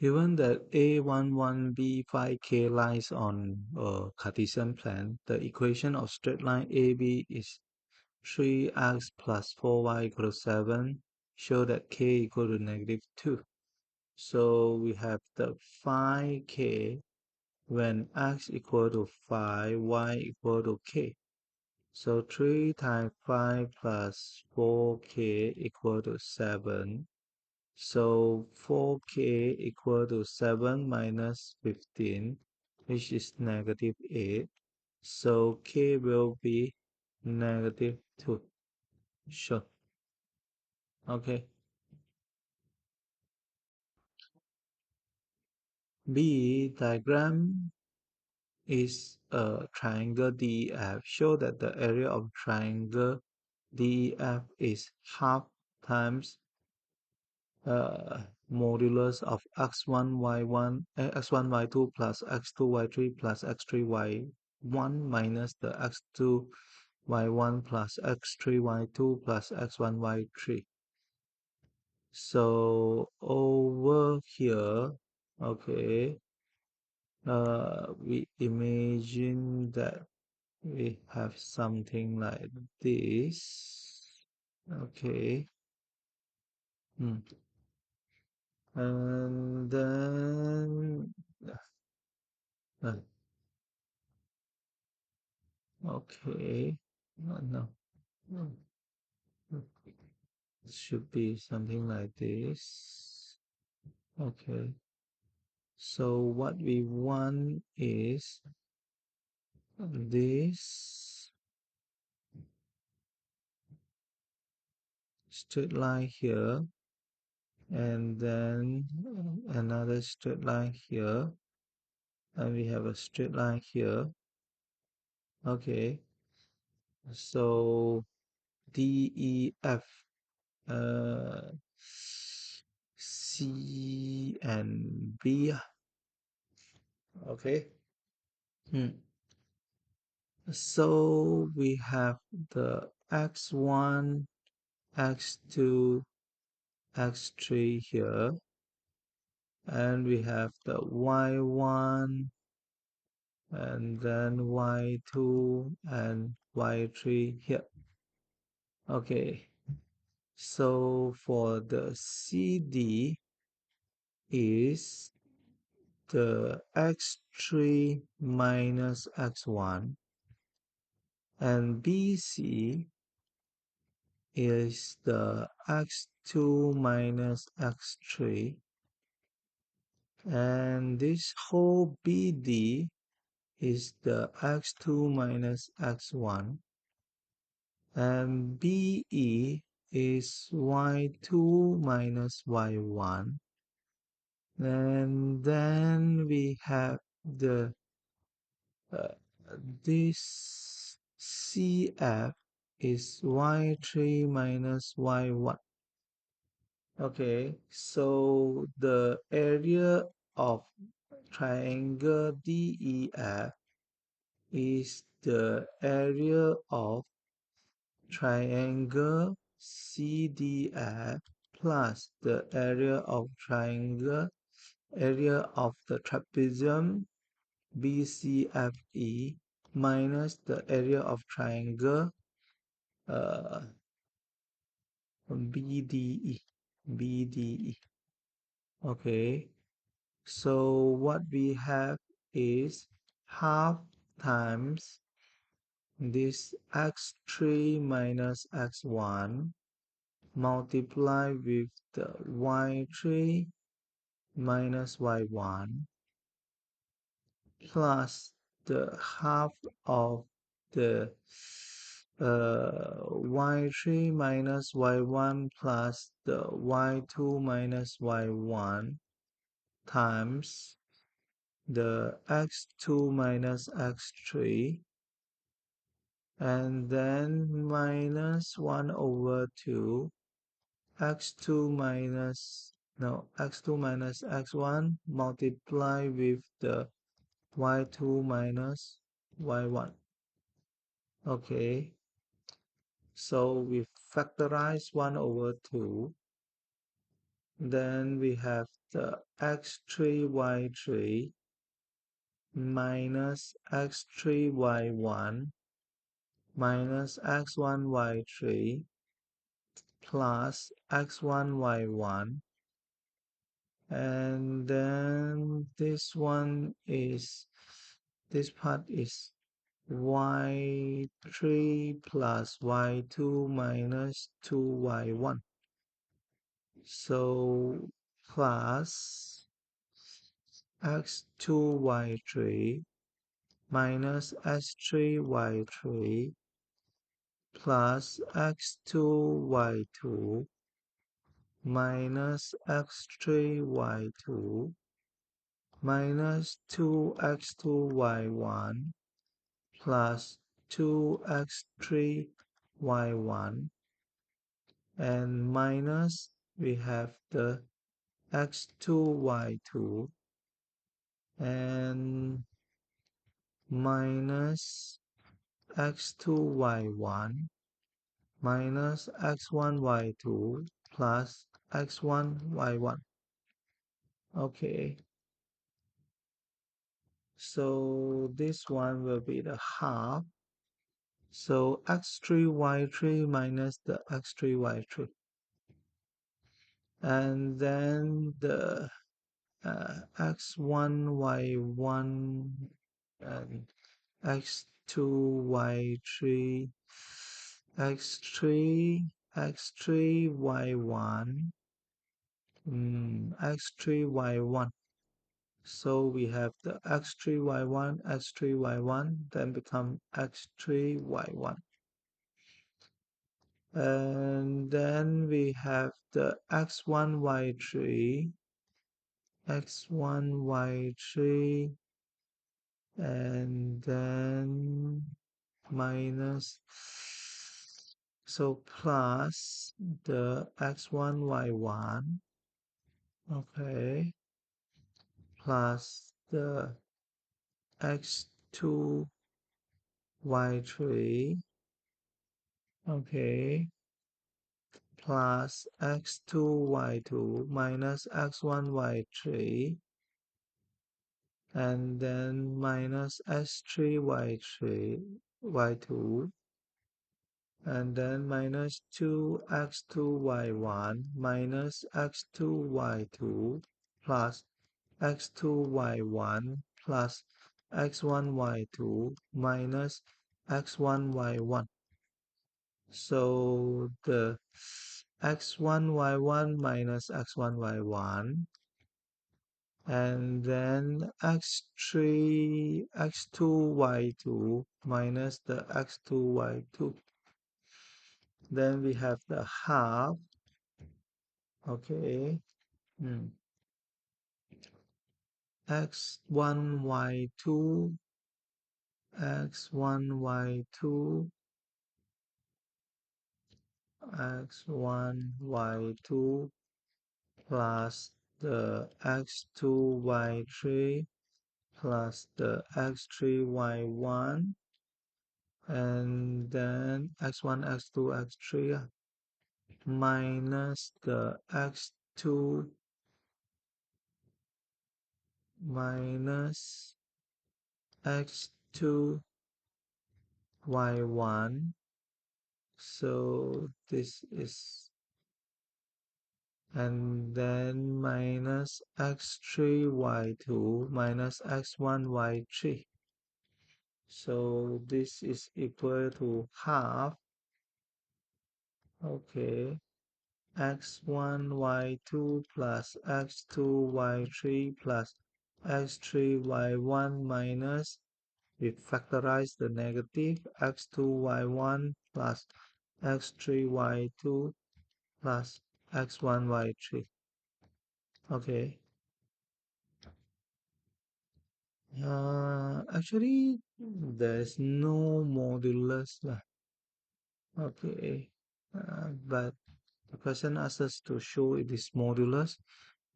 Given that A11 B5K lies on a Cartesian plane, the equation of straight line AB is 3x plus 4y equal to 7. Show that k equal to -2. So we have the find k when x equal to 5, y equal to k. So 3 times 5 plus 4k equal to 7. So 4k equal to 7 minus 15, which is -8. So k will be -2. Sure. Okay. B diagram is a triangle DEF. Show that the area of triangle DEF is half times modulus of x1 y1 x1 y2 plus x2 y3 plus x3 y1 minus the x2 y1 plus x3 y2 plus x1 y3. So over here, okay, we imagine that we have something like this. Okay. Hmm. And then uh, okay. No. No. No. It should be something like this. Okay. So what we want is this straight line here, and then another straight line here, and we have a straight line here. Okay. So DEF, uh, C and B. Okay. Hmm. So we have the x1, x2, x3 here, and we have the y1, and then y2 and y3 here. Okay. So for the CD is the x3 minus x1, and BC is the x2 minus x3, and this whole BD is the x2 minus x1, and BE is y2 minus y1, and then we have the uh, this CF is y3 minus y1. Okay, so the area of triangle DEF is the area of triangle CDF plus the area of the trapezium BCFE minus the area of triangle uh, BDE. BDE. Okay, so what we have is half times this x3 minus x1 multiply with the y3 minus y1 plus the half of the y3 minus y1 plus the y2 minus y1 times the x2 minus x3, and then minus 1 over 2 x2 minus x2 minus x1 multiply with the y2 minus y1. Okay, so we factorize 1 over 2, then we have the x3 y3 minus x3 y1 minus x1 y3 plus x1 y1, and then this part is y3 plus y2 minus 2y1. So plus x2 y3 minus x3 y3 plus x2 y2 minus x3 y2 minus 2x2 y1 plus 2x3 y1, and minus we have the x2 y2 and minus x2 y1 minus x1 y2 plus x1 y1. Okay, so this one will be the half. So x3 y3 minus the x3 y3, and then the x1 y1 and x2 y3 x3 y1 x3 y1. So we have the x3 y1 x3 y1, then become x3 y1, and then we have the x1 y3 x1 y3, and then minus, so plus the x1 y1, okay, plus the x2 y3, okay, plus x2 y2 minus x1 y3, and then minus x3 y3 y2, and then minus 2x2 y1 minus x2 y2 plus x2 y1 plus x1 y2 minus x1 y1. So the x1 y1 minus x1 y1, and then x2 y2 minus the x2 y2. Then we have the half, okay, x1 y2 x1 y2 x1 y2 plus the x2 y3 plus the x3 y1, and then x1 x2 x3 minus the x2 minus x2 y1. So this is, and then minus x3 y2 minus x1 y3. So this is equal to half, okay, x1 y2 plus x2 y3 plus x3 y1 minus, we factorize the negative, x2 y1 plus x3 y2 plus x1 y3. Okay. Actually, there's no modulus lah. Okay. But the question asks us to show it is modulus.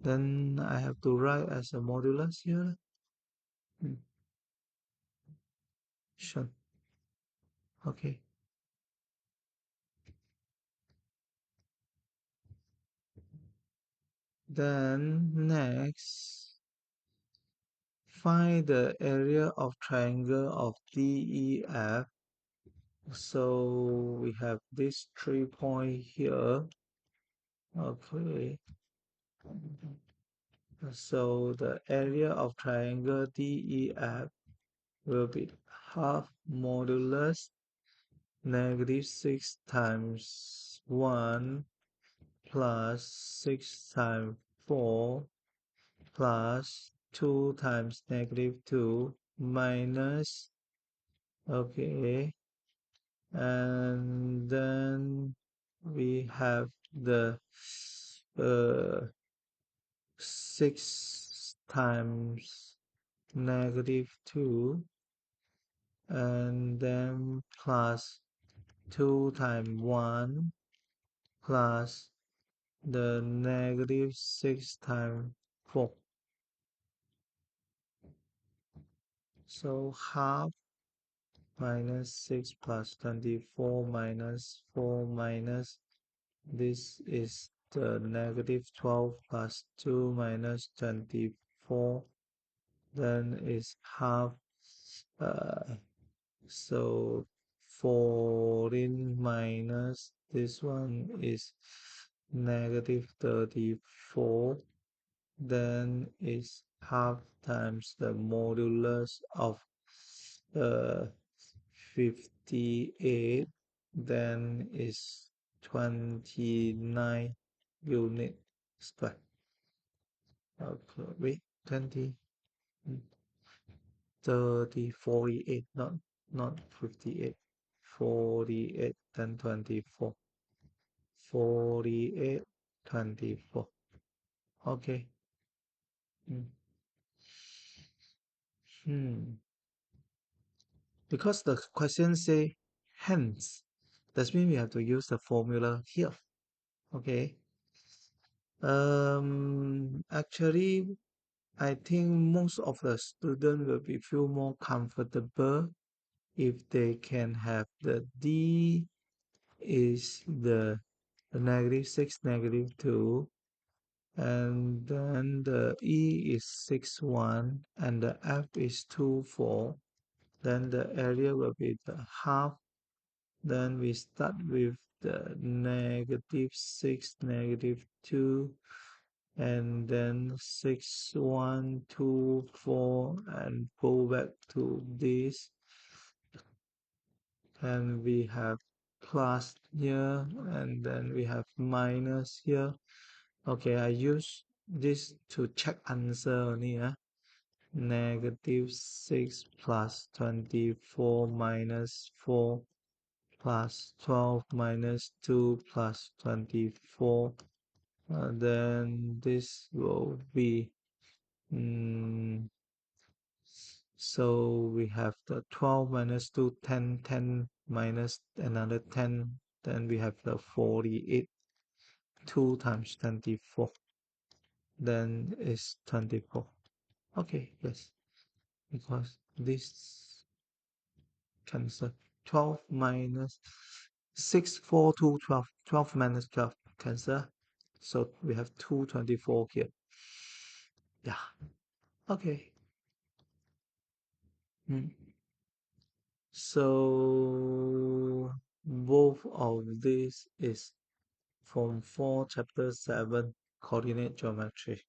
Then I have to write as a modulus here. Sure. Okay. Then next, find the area of triangle of DEF. So we have this 3 point here. Okay. So the area of triangle DEF will be half modulus -6 times 1 plus 6 times 4 plus 2 times -2 minus, okay, and then we have the 6 times -2 and then plus 2 times 1 plus the -6 times 4. So half minus 6 plus 24 minus 4 minus this is the -12 plus 2 minus 24. Then is half. Uh, so 14 minus this one is -34. Then is half times the modulus of uh, 58, then is 29 unit square. Okay, wait, 20, 30, 48, not 58, 48, then 24, 48, 24. Okay. Mm. Hmm. Because the question say hence, that means we have to use the formula here. Okay. Actually, I think most of the student will be feel more comfortable if they can have the D is the -6, -2, and then the E is 6, 1, and the F is 2, 4. Then the area will be the half. Then we start with the -6, -2, and then 6, 1, 2, 4, and go back to this. And we have plus here, and then we have minus here. Okay, I use this to check answer only. -6 plus 24 minus 4 plus 12 minus 2 plus 24. Then this will be, so we have the 12 minus 2, 10, 10 minus another 10. Then we have the 48, 2 times 24. Then is 24. Okay, yes, because this cancel. 12 minus 6, 4, 2, 12. 12 minus 12 cancel. So we have 224 here. Yeah. Okay. Mm. So both of these is from 4 chapter 7 coordinate geometry.